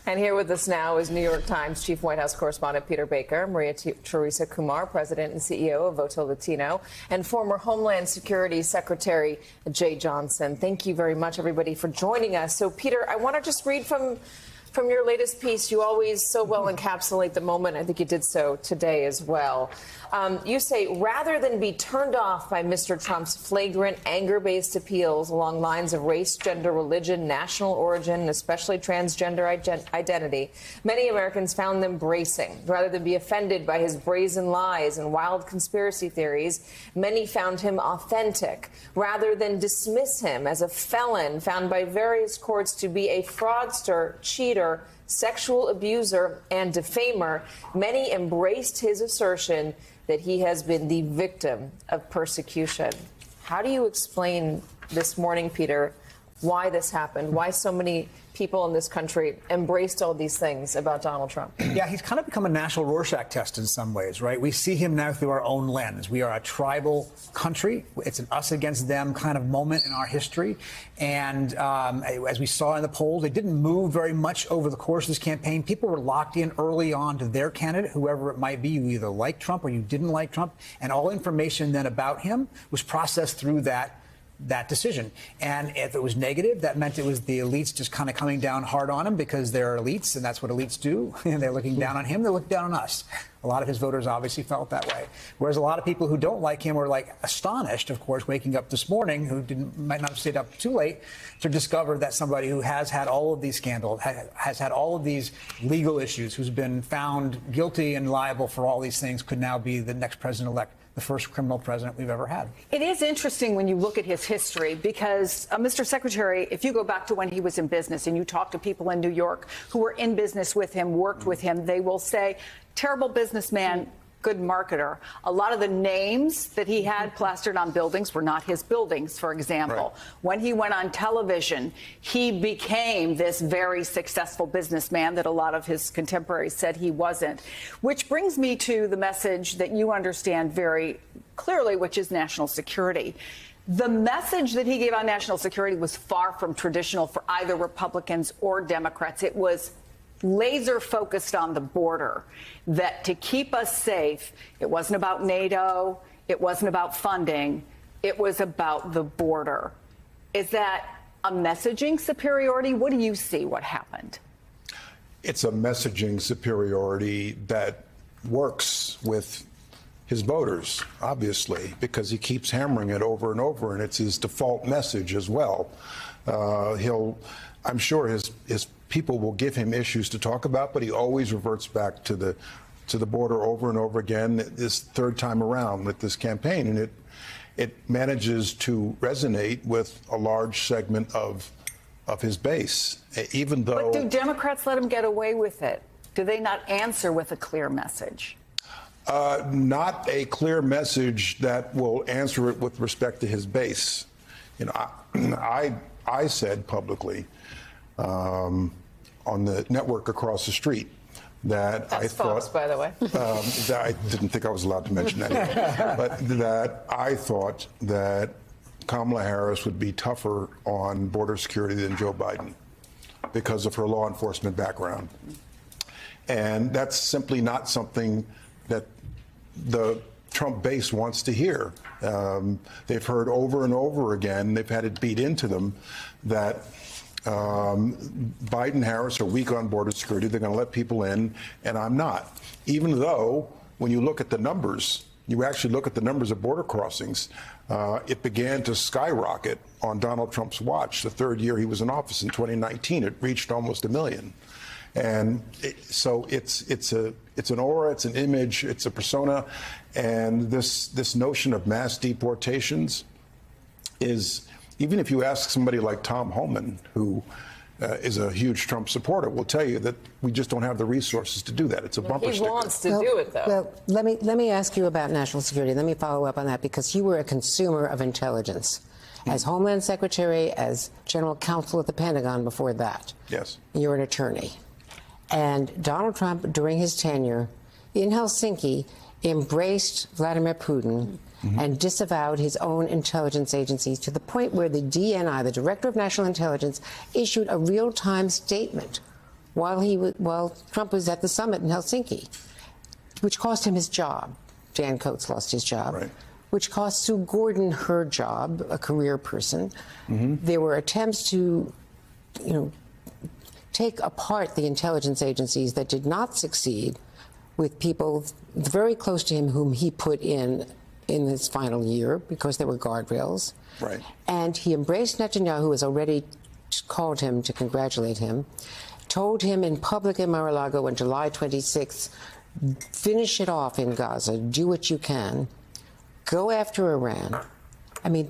And here with us now is New York Times Chief White House Correspondent Peter Baker, Teresa Kumar, President and CEO of Voto Latino, and former Homeland Security Secretary Jansing. Thank you very much, everybody, for joining us. So, Peter, I want to just read from your latest piece. You always so well encapsulate the moment. I think you did so today as well. You say, rather than be turned off by Mr. Trump's flagrant anger-based appeals along lines of race, gender, religion, national origin, and especially transgender identity, many Americans found them bracing. Rather than be offended by his brazen lies and wild conspiracy theories, many found him authentic. Rather than dismiss him as a felon found by various courts to be a fraudster, cheater, sexual abuser, and defamer, many embraced his assertion that he has been the victim of persecution. How do you explain this morning, Peter, why this happened, why so many people in this country embraced all these things about Donald Trump? Yeah, he's kind of become a national Rorschach test in some ways, right? We see him now through our own lens. We are a tribal country. It's an us against them kind of moment in our history. And as we saw in the polls, it didn't move very much over the course of this campaign. People were locked in early on to their candidate, whoever it might be. You either liked Trump or you didn't like Trump. And all information then about him was processed through that decision. And if it was negative, that meant it was the elites just kind of coming down hard on him because they're elites, and that's what elites do. And they're looking down on him, they're looking down on us. A lot of his voters obviously felt that way. Whereas a lot of people who don't like him were like astonished, of course, waking up this morning, who might not have stayed up too late, to discover that somebody who has had all of these scandals, has had all of these legal issues, who's been found guilty and liable for all these things, could now be the next president-elect, the first criminal president we've ever had. It is interesting when you look at his history because, Mr. Secretary, if you go back to when he was in business and you talk to people in New York who were in business with him, worked with him, they will say, terrible businessman, good marketer. A lot of the names that he had plastered on buildings were not his buildings, for example. Right. When he went on television, he became this very successful businessman that a lot of his contemporaries said he wasn't. Which brings me to the message that you understand very clearly, which is national security. The message that he gave on national security was far from traditional for either Republicans or Democrats. It was laser focused on the border, that to keep us safe, it wasn't about NATO, it wasn't about funding, it was about the border. Is that a messaging superiority? What do you see what happened? It's a messaging superiority that works with his voters, obviously, because he keeps hammering it over and over, and it's his default message as well. I'm sure his people will give him issues to talk about, but he always reverts back to the border over and over again. This third time around with this campaign, and it manages to resonate with a large segment of his base, even though. But do Democrats let him get away with it? Do they not answer with a clear message? Not a clear message that will answer it with respect to his base. You know, I said publicly on the network across the street that That's I thought, false, by the way. that I didn't think I was allowed to mention that, but that I thought that Kamala Harris would be tougher on border security than Joe Biden because of her law enforcement background. And that's simply not something that the Trump base wants to hear. They've heard over and over again, they've had it beat into them that Biden, Harris are weak on border security. They're going to let people in, and I'm not. Even though, when you look at the numbers, you actually look at the numbers of border crossings, it began to skyrocket on Donald Trump's watch. The third year he was in office in 2019, it reached almost 1 million. And so it's an aura, it's an image, it's a persona, and this notion of mass deportations is, even if you ask somebody like Tom Homan, who is a huge Trump supporter, will tell you that we just don't have the resources to do that. It's a bumper sticker. He wants to do it, though. Well, let me ask you about national security. Let me follow up on that, because you were a consumer of intelligence. As Homeland Secretary, as General Counsel at the Pentagon before that. Yes. You're an attorney. And Donald Trump, during his tenure in Helsinki, embraced Vladimir Putin and disavowed his own intelligence agencies to the point where the DNI, the Director of National Intelligence, issued a real-time statement while Trump was at the summit in Helsinki, which cost him his job. Dan Coates lost his job. Right. Which cost Sue Gordon her job, a career person. There were attempts to, take apart the intelligence agencies that did not succeed, with people very close to him whom he put in his final year because there were guardrails. Right. And he embraced Netanyahu, who has already called him to congratulate him, told him in public in Mar-a-Lago on July 26th, finish it off in Gaza, do what you can, go after Iran. I mean,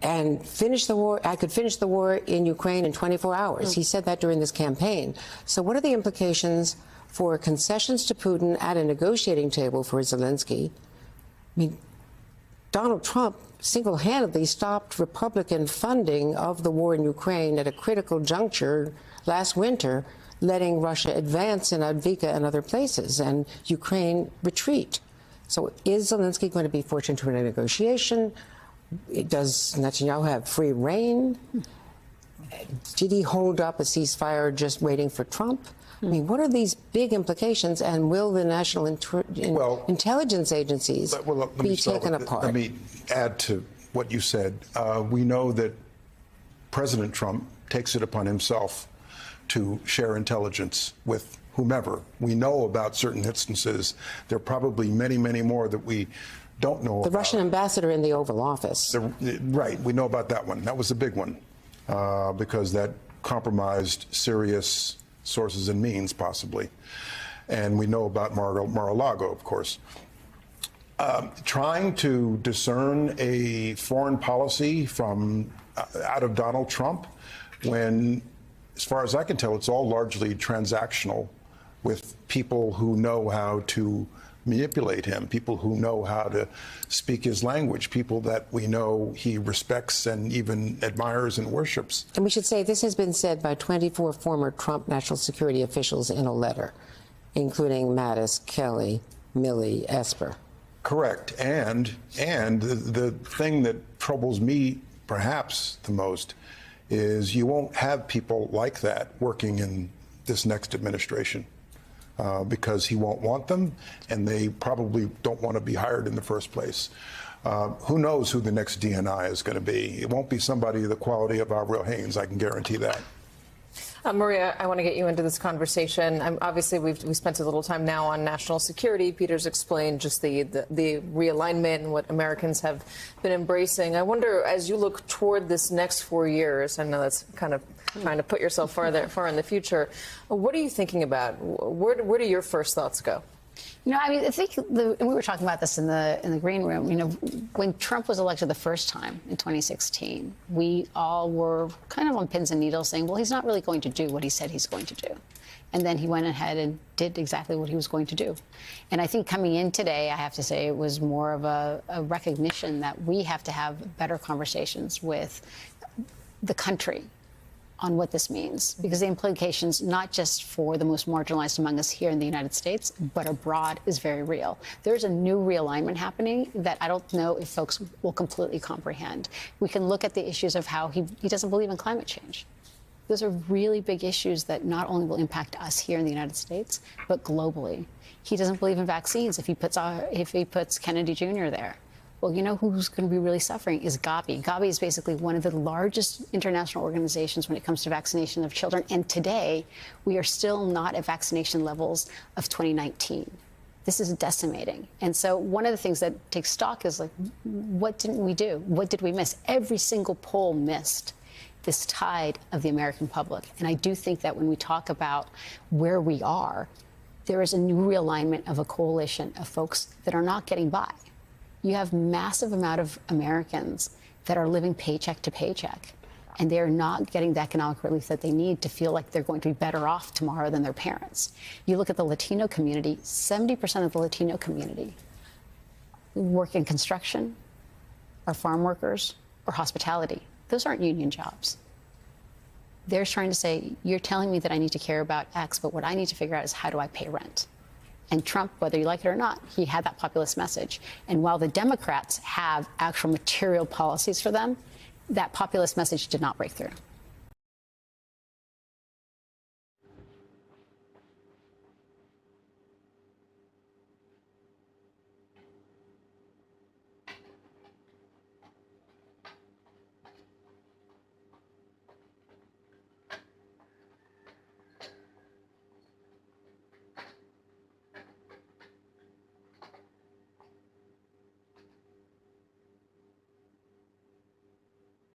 and finish the war. I could finish the war in Ukraine in 24 hours. He said that during this campaign. So what are the implications for concessions to Putin at a negotiating table for Zelensky? I mean, Donald Trump single-handedly stopped Republican funding of the war in Ukraine at a critical juncture last winter, letting Russia advance in Advika and other places, and Ukraine retreat. So is Zelensky going to be forced into a negotiation? Does Netanyahu have free reign? Did he hold up a ceasefire just waiting for Trump? I mean, what are these big implications, and will the national intelligence agencies be taken apart? Let me add to what you said. We know that President Trump takes it upon himself to share intelligence with whomever. We know about certain instances. There are probably many, many more that we don't know about. The Russian ambassador in the Oval Office. Right, we know about that one. That was a big one because that compromised serious sources and means, possibly. And we know about Mar-a-Lago, of course. Trying to discern a foreign policy from out of Donald Trump when, as far as I can tell, it's all largely transactional with people who know how to manipulate him, people who know how to speak his language, people that we know he respects and even admires and worships. And we should say this has been said by 24 former Trump national security officials in a letter, including Mattis, Kelly, Milley, Esper. Correct. And the thing that troubles me perhaps the most is you won't have people like that working in this next administration. Because he won't want them, and they probably don't want to be hired in the first place. Who knows who the next DNI is going to be? It won't be somebody the quality of Avril Haines, I can guarantee that. Maria, I want to get you into this conversation. Obviously, we spent a little time now on national security. Peter's explained just the realignment and what Americans have been embracing. I wonder, as you look toward this next 4 years, I know that's kind of trying to put yourself far in the future. What are you thinking about? Where do your first thoughts go? I mean, I think, and we were talking about this in the green room, when Trump was elected the first time in 2016, we all were kind of on pins and needles saying, well, he's not really going to do what he said he's going to do. And then he went ahead and did exactly what he was going to do. And I think coming in today, I have to say, it was more of a recognition that we have to have better conversations with the country on what this means, because the implications, not just for the most marginalized among us here in the United States, but abroad, is very real. There's a new realignment happening that I don't know if folks will completely comprehend. We can look at the issues of how he doesn't believe in climate change. Those are really big issues that not only will impact us here in the United States, but globally. He doesn't believe in vaccines if he puts Kennedy Jr. there. Well, you know who's going to be really suffering is Gavi. Gavi is basically one of the largest international organizations when it comes to vaccination of children. And today, we are still not at vaccination levels of 2019. This is decimating. And so one of the things that takes stock is, like, what didn't we do? What did we miss? Every single poll missed this tide of the American public. And I do think that when we talk about where we are, there is a new realignment of a coalition of folks that are not getting by. You have massive amount of Americans that are living paycheck to paycheck, and they're not getting the economic relief that they need to feel like they're going to be better off tomorrow than their parents. You look at the Latino community, 70% of the Latino community work in construction, or farm workers, or hospitality. Those aren't union jobs. They're trying to say, you're telling me that I need to care about X, but what I need to figure out is how do I pay rent? And Trump, whether you like it or not, he had that populist message. And while the Democrats have actual material policies for them, that populist message did not break through.